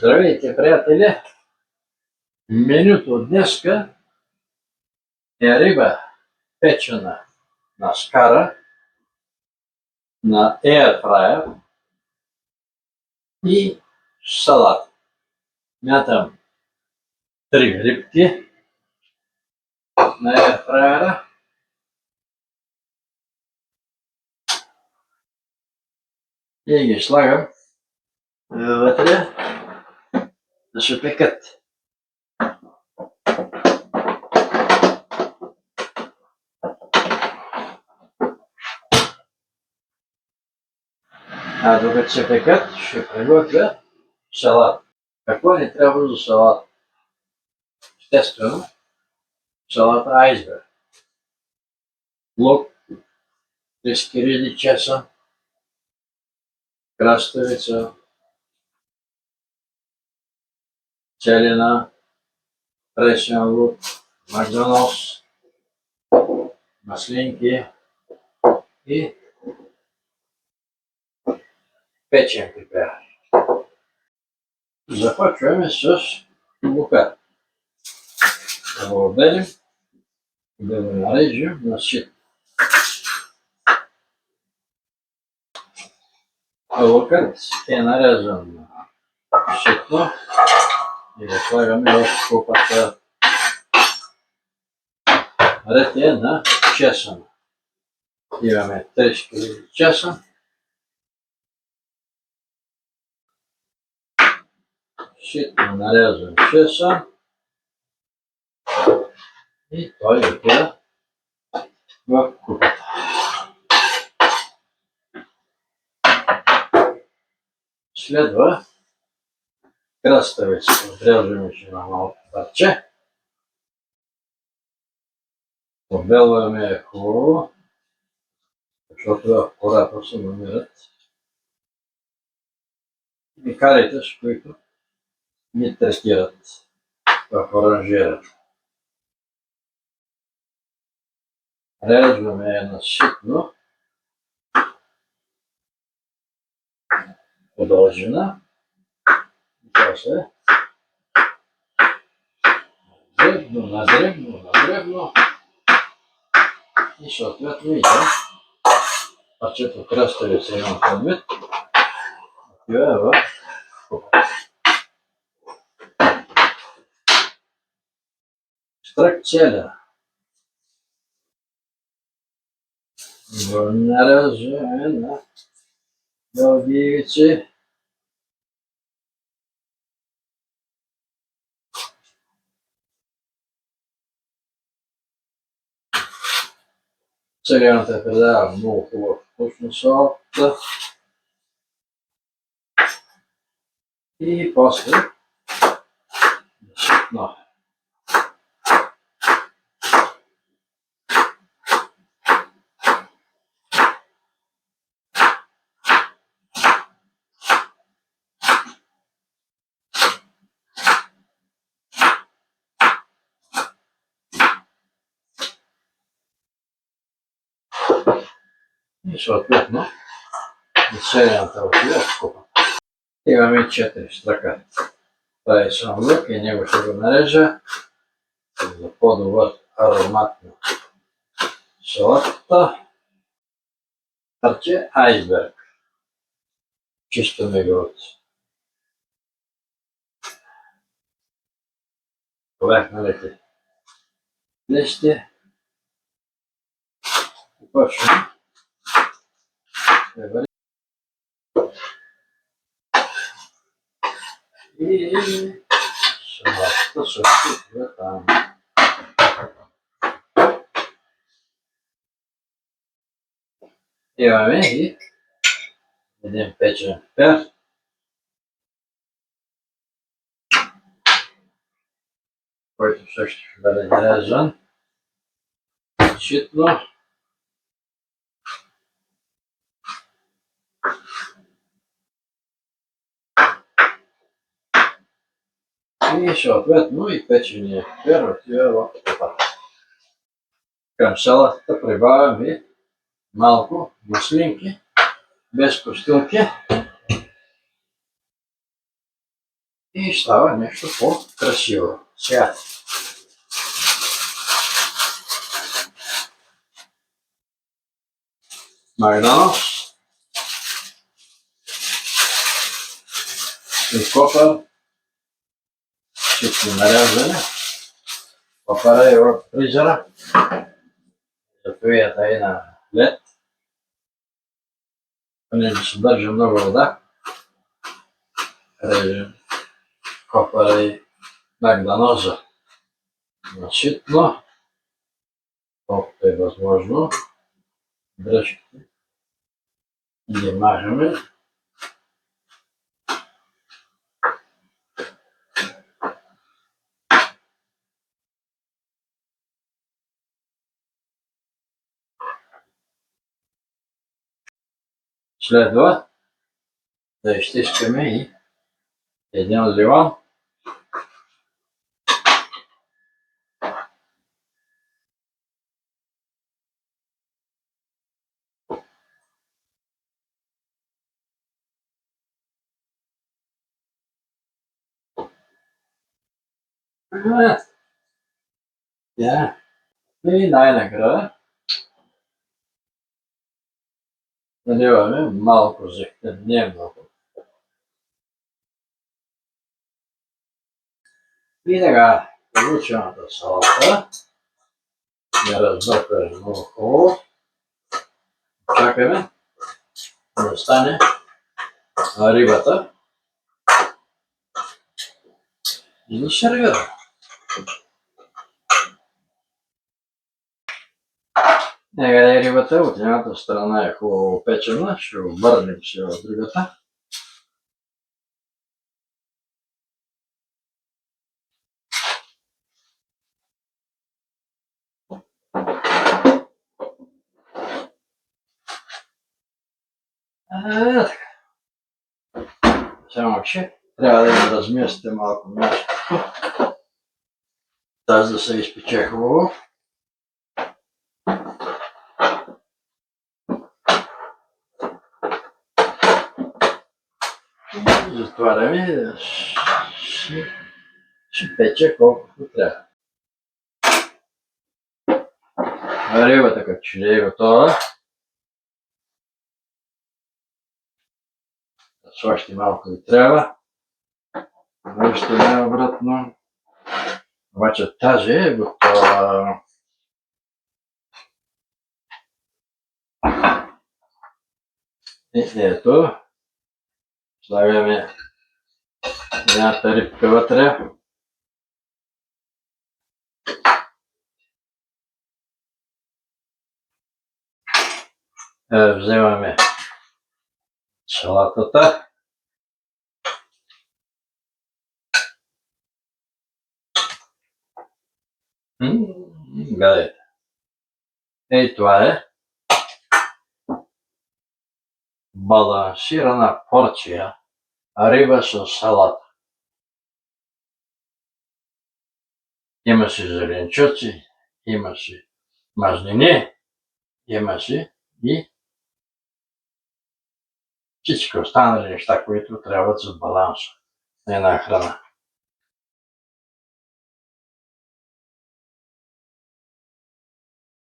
Здравейте, приятели! Менюто днеска е риба печена на скара на airfryer и салат. Мятам 3 рибки на airfryer и ги слагам вътре да се пекат. А докато се пекат, ще приготвя салат. Какво ни трябва за салат? Естествено, салат айсберг. Лук, скириди чесън, краставица, целина, пресен лук, маганоз, маслинки и печен пипер. Започваме с лука. Да го обелим и да го нарежем на сито. Лукът е нарезан на сито и го слагаме в купата. Ред е на чесън. Имаме 3 кг чесън. Сито нарезан чесън и той отива в купата. Следва краставица. Отреждаме на малко парче. Обелваме хубаво, защото в кората се намират химикалите, с които ни третират в оранжерията. Реждаме на ситно по дължина и после на дребно и съответно и там парчето краставица имам предвид, отива в купата. Стрък целя. Го нареждаме на дълги ивици. Целяната предава много хубава вкусна салата. И после ситно. И съответно целяната отива в купата. Имаме 4 страка. Това е сам лук и него ще го нарежа за по-добър аромат на салатата. Парче айсберг. Чистаме го от повърхналите листия. И почваме да варим. И салатата също отива там. Имаме и един печен пипер, който също ще бъде нарезан ситно. И съответно и печения пипер отива в купата. Към салатата прибавяме малко маслинки, без костилки. И става нещо по-красиво. Сега. Магданоз и копър. Всички нарязане. Копъра е в фризера. Затоя и на лед. Понеже съдържа много вода. Режем копъра и магданоза на ситно. Колкото е възможно. Дръжките. И ги махаме. Следва да изтискаме и един лимон. И най-накрая наливаме малко зехтин, не много. И така, получената салата я разбъркаме много хубаво. Чакаме да стане рибата и да сервираме. Някъде рибата от едната страна е хубаво печена, ще обърнем се в другата. Само че трябва да им разместим малко мястото, тази да се изпече хубаво. Затваряме и да ще пече колкото трябва. Рибата като че ли е готова. Да сващи малко да трябва. Връщаме обратно. Обаче тази е готова. И ето. Слагаме едната рибка вътре. Вземаме салатата. Гледайте. Ей, това е балансирана порция риба с салата. Има си зеленчуци, има си мазнини, има си и всички останали неща, които трябват за баланса на една храна.